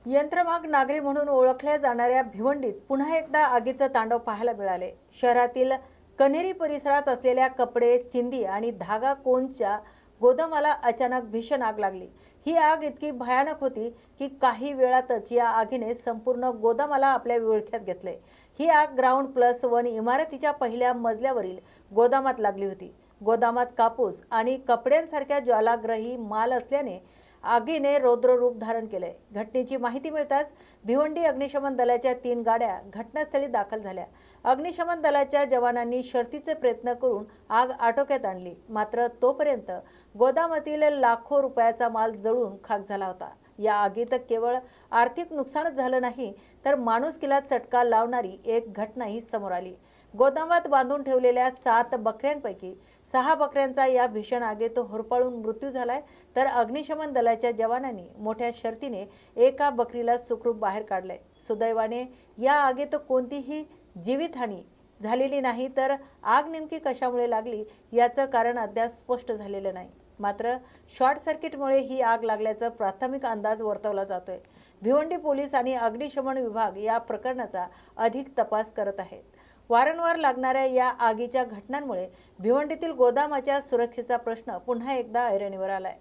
यंत्रमाग नागरी म्हणून ओळखल्या जाणाऱ्या भिवंडीत पुन्हा एकदा आगीचं तांडव पाहायला मिळाले। शहरातील कन्हेरी परिसरात असलेल्या कपडे, चिंदी आणि धागा कोनच्या गोदामाला अचानक भीषण आग लागली। ही आग इतकी भयानक होती की काही वेळातच या आगीने संपूर्ण गोदामाला आपल्या विळख्यात घेतले। ही आग ग्राउंड+1 इमारतीच्या पहिल्या मजल्यावरील गोदामात लागली होती। गोदामात कापूस आणि कपड्यांसारख्या ज्वालाग्रही माल असल्याने आगीने रौद्र रूप धारण केले। घटनेची माहिती मिळताच भिवंडी अग्निशमन दलाच्या 3 गाड्या घटनास्थळी दाखल झाल्या। अग्निशमन दलाच्या जवानांनी शर्थीचे प्रयत्न करून आग आटोक्यात आणली, मात्र तोपर्यंत गोदामातील लाखो रुपयाचा माल जळून खाक झाला होता। या आगीत केवळ आर्थिक नुकसानच झालं नाही, तर माणुसकीला चटका लावणारी एक घटनाही समोर आली। गोदामात बांधून ठेवलेल्या 7 बकऱ्यांपैकी 6 बकऱ्यांचा या भीषण आगीत होरपळून मृत्यू झालाय, तर अग्निशमन दलाच्या जवानांनी मोठ्या शर्थीने एका बकरीला सुखरूप बाहेर काढलंय। सुदैवाने या आगीत कोणतीही जीवितहानी झालेली नाही, तर आग नेमकी कशामुळे लागली याचं कारण अद्याप स्पष्ट झालेलं नाही। मात्र शॉर्ट सर्किटमुळे ही आग लागल्याचा प्राथमिक अंदाज वर्तवला जातोय। भिवंडी पोलीस आणि अग्निशमन विभाग या प्रकरणाचा अधिक तपास करत आहेत। वारंवार लागणाऱ्या या आगीच्या घटनांमुळे भिवंडीतील गोदामाच्या सुरक्षेचा प्रश्न पुन्हा एकदा ऐरणीवर आलाय।